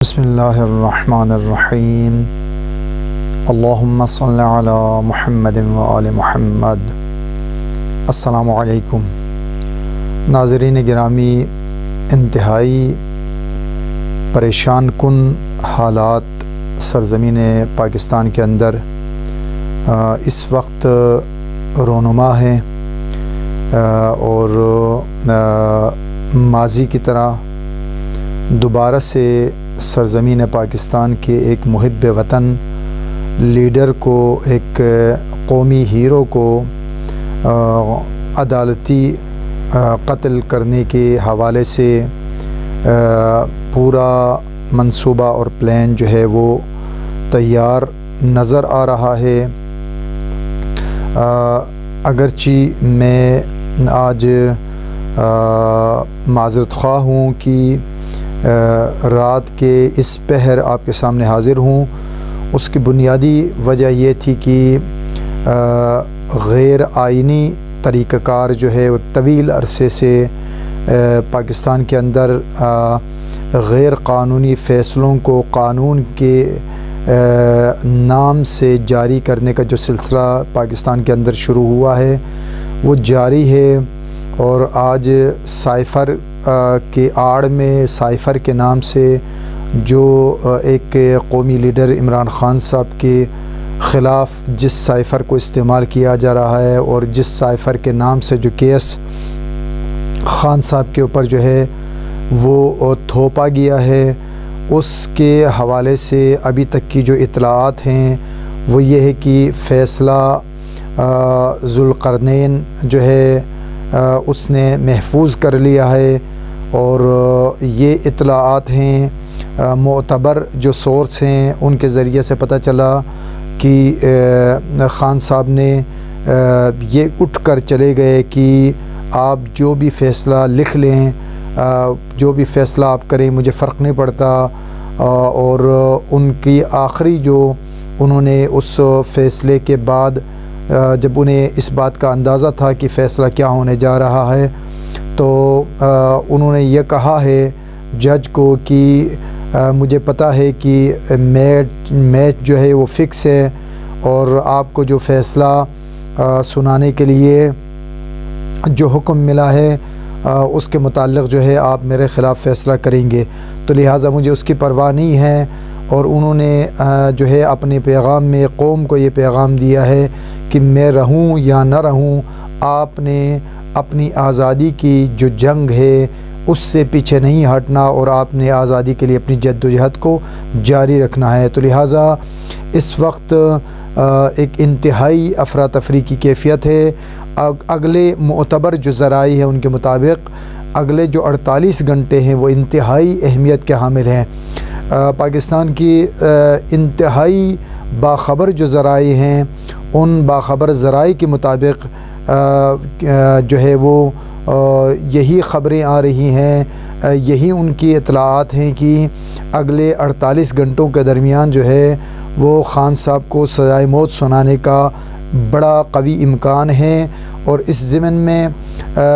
بسم اللہ الرحمن الرحیم اللہم صلی علی محمد وآل محمد۔ السلام علیکم ناظرین گرامی، انتہائی پریشان کن حالات سرزمین پاکستان کے اندر اس وقت رونما ہیں اور ماضی کی طرح دوبارہ سے سرزمین پاکستان کے ایک محب وطن لیڈر کو، ایک قومی ہیرو کو عدالتی قتل کرنے کے حوالے سے پورا منصوبہ اور پلان جو ہے وہ تیار نظر آ رہا ہے۔ اگرچہ میں آج معذرت خواہ ہوں کہ رات کے اس پہر آپ کے سامنے حاضر ہوں، اس کی بنیادی وجہ یہ تھی کہ غیر آئینی طریقہ کار جو ہے وہ طویل عرصے سے پاکستان کے اندر غیر قانونی فیصلوں کو قانون کے نام سے جاری کرنے کا جو سلسلہ پاکستان کے اندر شروع ہوا ہے وہ جاری ہے، اور آج سائفر کے آڑ میں، سائفر کے نام سے جو ایک قومی لیڈر عمران خان صاحب کے خلاف جس سائفر کو استعمال کیا جا رہا ہے اور جس سائفر کے نام سے جو کیس خان صاحب کے اوپر جو ہے وہ تھوپا گیا ہے، اس کے حوالے سے ابھی تک کی جو اطلاعات ہیں وہ یہ ہے کہ فیصلہ ذوالقرنین جو ہے اس نے محفوظ کر لیا ہے، اور یہ اطلاعات ہیں معتبر جو سورس ہیں ان کے ذریعے سے پتہ چلا کہ خان صاحب نے یہ اٹھ کر چلے گئے کہ آپ جو بھی فیصلہ لکھ لیں، جو بھی فیصلہ آپ کریں مجھے فرق نہیں پڑتا، اور ان کی آخری جو انہوں نے اس فیصلے کے بعد جب انہیں اس بات کا اندازہ تھا کہ فیصلہ کیا ہونے جا رہا ہے تو انہوں نے یہ کہا ہے جج کو کہ مجھے پتہ ہے کہ میچ جو ہے وہ فکس ہے، اور آپ کو جو فیصلہ سنانے کے لیے جو حکم ملا ہے اس کے متعلق جو ہے آپ میرے خلاف فیصلہ کریں گے، تو لہٰذا مجھے اس کی پرواہ نہیں ہے۔ اور انہوں نے جو ہے اپنے پیغام میں قوم کو یہ پیغام دیا ہے کہ میں رہوں یا نہ رہوں، آپ نے اپنی آزادی کی جو جنگ ہے اس سے پیچھے نہیں ہٹنا، اور آپ نے آزادی کے لیے اپنی جد و جہد کو جاری رکھنا ہے۔ تو لہٰذا اس وقت ایک انتہائی افراتفری کی کیفیت ہے۔ اگلے معتبر جو ذرائع ہیں ان کے مطابق اگلے جو 48 گھنٹے ہیں وہ انتہائی اہمیت کے حامل ہیں۔ پاکستان کی انتہائی باخبر جو ذرائع ہیں ان باخبر ذرائع کے مطابق جو ہے وہ یہی خبریں آ رہی ہیں، یہی ان کی اطلاعات ہیں کہ اگلے 48 گھنٹوں کے درمیان جو ہے وہ خان صاحب کو سزائے موت سنانے کا بڑا قوی امکان ہے، اور اس ضمن میں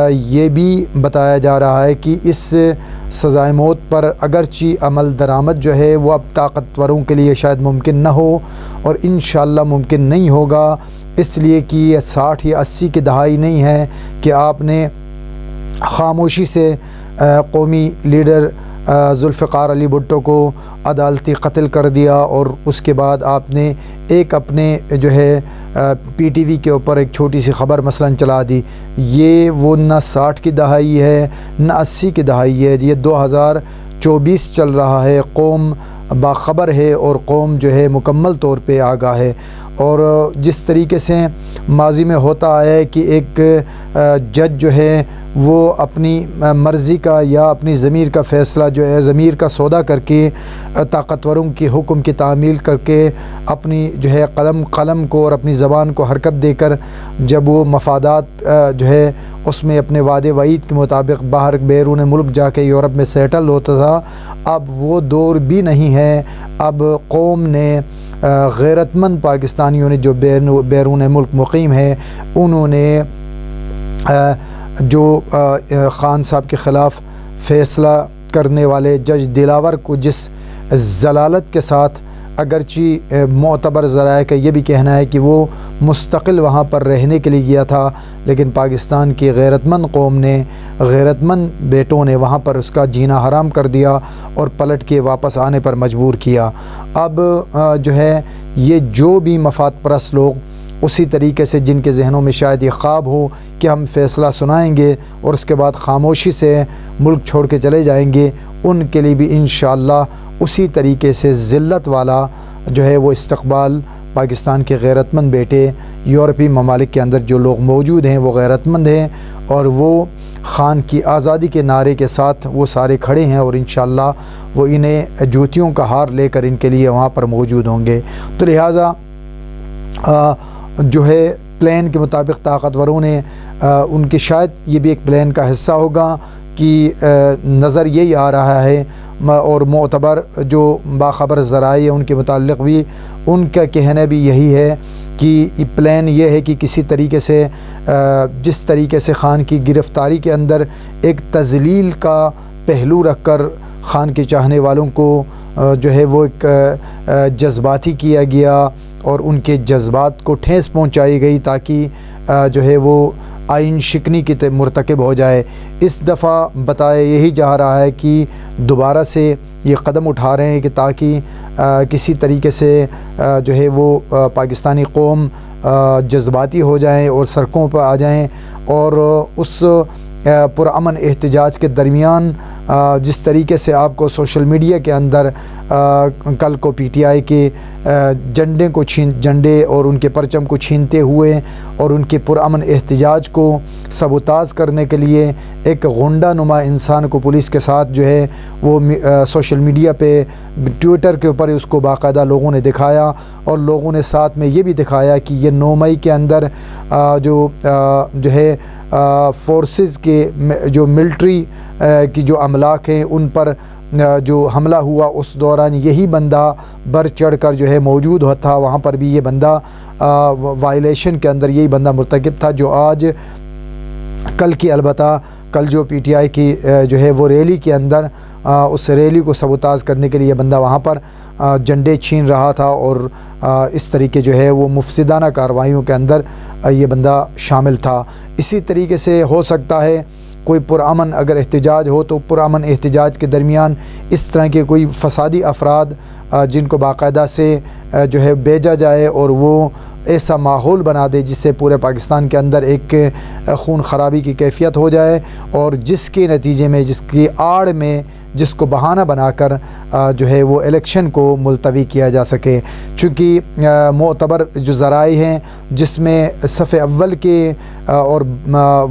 یہ بھی بتایا جا رہا ہے کہ اس سزائے موت پر اگرچہ عمل درآمد جو ہے وہ اب طاقتوروں کے لیے شاید ممکن نہ ہو، اور انشاءاللہ ممکن نہیں ہوگا، اس لیے کہ یہ 60 یا 80 کی دہائی نہیں ہے کہ آپ نے خاموشی سے قومی لیڈر ذوالفقار علی بھٹو کو عدالتی قتل کر دیا، اور اس کے بعد آپ نے ایک اپنے جو ہے پی ٹی وی کے اوپر ایک چھوٹی سی خبر مثلاً چلا دی۔ یہ وہ نہ 60 کی دہائی ہے نہ 80 کی دہائی ہے، یہ 2024 چل رہا ہے، قوم باخبر ہے اور قوم جو ہے مکمل طور پہ آگاہ ہے۔ اور جس طریقے سے ماضی میں ہوتا آیا ہے کہ ایک جج جو ہے وہ اپنی مرضی کا یا اپنی ضمیر کا فیصلہ جو ہے ضمیر کا سودا کر کے طاقتوروں کی حکم کی تعمیل کر کے اپنی جو ہے قلم کو اور اپنی زبان کو حرکت دے کر جب وہ مفادات جو ہے اس میں اپنے وعدے وعید کے مطابق باہر بیرون ملک جا کے یورپ میں سیٹل ہوتا تھا، اب وہ دور بھی نہیں ہے۔ اب قوم نے غیرت مند پاکستانیوں نے جو بیرون ملک مقیم ہیں انہوں نے جو خان صاحب کے خلاف فیصلہ کرنے والے جج دلاور کو جس ضلالت کے ساتھ، اگرچہ معتبر ذرائع کا یہ بھی کہنا ہے کہ وہ مستقل وہاں پر رہنے کے لیے گیا تھا، لیکن پاکستان کی غیرت مند قوم نے، غیرت مند بیٹوں نے وہاں پر اس کا جینا حرام کر دیا اور پلٹ کے واپس آنے پر مجبور کیا۔ اب جو ہے یہ جو بھی مفاد پرست لوگ اسی طریقے سے جن کے ذہنوں میں شاید یہ خواب ہو کہ ہم فیصلہ سنائیں گے اور اس کے بعد خاموشی سے ملک چھوڑ کے چلے جائیں گے، ان کے لیے بھی انشاءاللہ اسی طریقے سے ذلت والا جو ہے وہ استقبال پاکستان کے غیرت مند بیٹے یورپی ممالک کے اندر جو لوگ موجود ہیں وہ غیرت مند ہیں اور وہ خان کی آزادی کے نعرے کے ساتھ وہ سارے کھڑے ہیں، اور انشاءاللہ وہ انہیں جوتیوں کا ہار لے کر ان کے لیے وہاں پر موجود ہوں گے۔ تو لہٰذا جو ہے پلان کے مطابق طاقتوروں نے ان کے شاید یہ بھی ایک پلان کا حصہ ہوگا کہ نظر یہی آ رہا ہے، اور معتبر جو باخبر ذرائع ان کے متعلق بھی ان کا کہنا بھی یہی ہے کہ پلان یہ ہے کہ کسی طریقے سے جس طریقے سے خان کی گرفتاری کے اندر ایک تذلیل کا پہلو رکھ کر خان کے چاہنے والوں کو جو ہے وہ ایک جذباتی کیا گیا اور ان کے جذبات کو ٹھیس پہنچائی گئی تاکہ جو ہے وہ آئین شکنی کی مرتکب ہو جائے، اس دفعہ بتایا یہی جا رہا ہے کہ دوبارہ سے یہ قدم اٹھا رہے ہیں کہ تاکہ کسی طریقے سے جو ہے وہ پاکستانی قوم جذباتی ہو جائیں اور سڑکوں پر آ جائیں، اور اس پرامن احتجاج کے درمیان جس طریقے سے آپ کو سوشل میڈیا کے اندر کل کو پی ٹی آئی کے جھنڈے اور ان کے پرچم کو چھینتے ہوئے اور ان کے پرامن احتجاج کو سبوتاژ کرنے کے لیے ایک غنڈہ نما انسان کو پولیس کے ساتھ جو ہے وہ سوشل میڈیا پہ ٹویٹر کے اوپر اس کو باقاعدہ لوگوں نے دکھایا، اور لوگوں نے ساتھ میں یہ بھی دکھایا کہ یہ 9 مئی کے اندر جو ہے فورسز کے جو ملٹری کی جو املاک ہیں ان پر جو حملہ ہوا اس دوران یہی بندہ بڑھ چڑھ کر جو ہے موجود تھا، وہاں پر بھی یہ بندہ وائلیشن کے اندر یہی بندہ مرتکب تھا جو آج البتہ کل جو پی ٹی آئی کی جو ہے وہ ریلی کے اندر اس ریلی کو سبوتاژ کرنے کے لیے یہ بندہ وہاں پر جھنڈے چھین رہا تھا، اور اس طریقے جو ہے وہ مفسدانہ کارروائیوں کے اندر یہ بندہ شامل تھا۔ اسی طریقے سے ہو سکتا ہے کوئی پرامن اگر احتجاج ہو تو پرامن احتجاج کے درمیان اس طرح کے کوئی فسادی افراد جن کو باقاعدہ سے جو ہے بھیجا جائے اور وہ ایسا ماحول بنا دے جس سے پورے پاکستان کے اندر ایک خون خرابی کی کیفیت ہو جائے، اور جس کے نتیجے میں جس کی آڑ میں جس کو بہانہ بنا کر جو ہے وہ الیکشن کو ملتوی کیا جا سکے، چونکہ معتبر جو ذرائع ہیں جس میں صف اول کے اور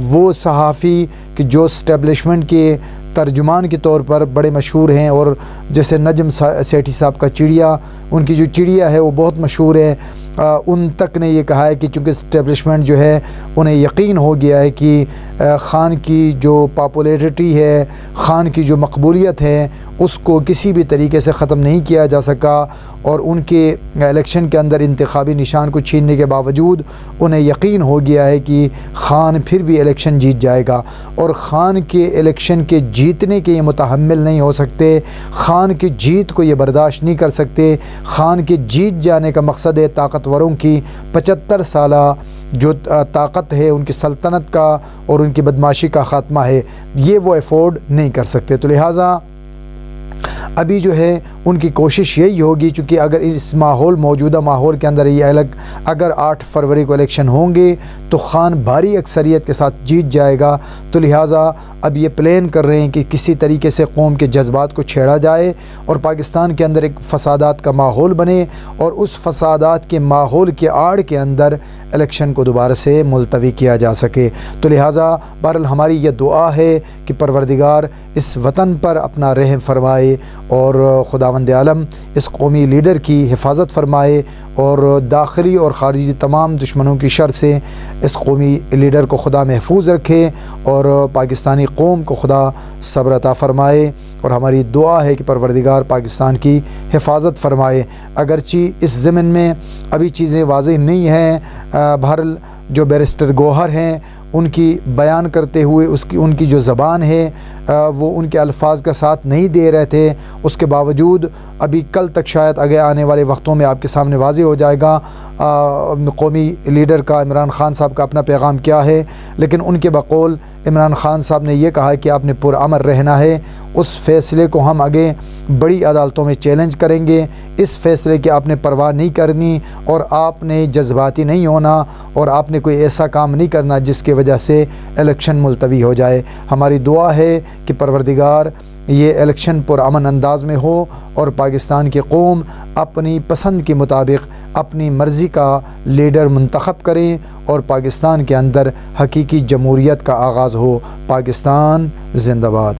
وہ صحافی کہ جو اسٹیبلشمنٹ کے ترجمان کے طور پر بڑے مشہور ہیں، اور جیسے نجم سیٹھی صاحب کا چڑیا، ان کی جو چڑیا ہے وہ بہت مشہور ہے، ان تک نے یہ کہا ہے کہ چونکہ اسٹیبلشمنٹ جو ہے انہیں یقین ہو گیا ہے کہ خان کی جو پاپولیرٹی ہے، خان کی جو مقبولیت ہے، اس کو کسی بھی طریقے سے ختم نہیں کیا جا سکا، اور ان کے الیکشن کے اندر انتخابی نشان کو چھیننے کے باوجود انہیں یقین ہو گیا ہے کہ خان پھر بھی الیکشن جیت جائے گا، اور خان کے الیکشن کے جیتنے کے یہ متحمل نہیں ہو سکتے، خان کی جیت کو یہ برداشت نہیں کر سکتے۔ خان کے جیت جانے کا مقصد ہے طاقتوروں کی 75 سالہ جو طاقت ہے ان کی سلطنت کا اور ان کی بدماشی کا خاتمہ ہے، یہ وہ افورڈ نہیں کر سکتے۔ تو لہٰذا ابھی جو ہے ان کی کوشش یہی ہوگی، چونکہ اگر اس موجودہ ماحول کے اندر یہ اگر 8 فروری کو الیکشن ہوں گے تو خان بھاری اکثریت کے ساتھ جیت جائے گا، تو لہٰذا اب یہ پلان کر رہے ہیں کہ کسی طریقے سے قوم کے جذبات کو چھیڑا جائے اور پاکستان کے اندر ایک فسادات کا ماحول بنے، اور اس فسادات کے ماحول کے آڑ کے اندر الیکشن کو دوبارہ سے ملتوی کیا جا سکے۔ تو لہٰذا بہرحال ہماری یہ دعا ہے کہ پروردگار اس وطن پر اپنا رحم فرمائے اور خداوند عالم اس قومی لیڈر کی حفاظت فرمائے، اور داخلی اور خارجی تمام دشمنوں کی شر سے اس قومی لیڈر کو خدا محفوظ رکھے، اور پاکستانی قوم کو خدا صبر عطا فرمائے، اور ہماری دعا ہے کہ پروردگار پاکستان کی حفاظت فرمائے۔ اگرچہ اس ضمن میں ابھی چیزیں واضح نہیں ہیں، بہرحال جو بیرسٹر گوہر ہیں ان کی بیان کرتے ہوئے ان کی جو زبان ہے وہ ان کے الفاظ کا ساتھ نہیں دے رہے تھے، اس کے باوجود ابھی کل تک شاید آگے آنے والے وقتوں میں آپ کے سامنے واضح ہو جائے گا قومی لیڈر کا عمران خان صاحب کا اپنا پیغام کیا ہے، لیکن ان کے بقول عمران خان صاحب نے یہ کہا ہے کہ آپ نے پرامن رہنا ہے، اس فیصلے کو ہم آگے بڑی عدالتوں میں چیلنج کریں گے، اس فیصلے کی آپ نے پرواہ نہیں کرنی اور آپ نے جذباتی نہیں ہونا اور آپ نے کوئی ایسا کام نہیں کرنا جس کی وجہ سے الیکشن ملتوی ہو جائے۔ ہماری دعا ہے کہ پروردگار یہ الیکشن پرامن انداز میں ہو اور پاکستان کی قوم اپنی پسند کے مطابق اپنی مرضی کا لیڈر منتخب کریں اور پاکستان کے اندر حقیقی جمہوریت کا آغاز ہو۔ پاکستان زندہ باد۔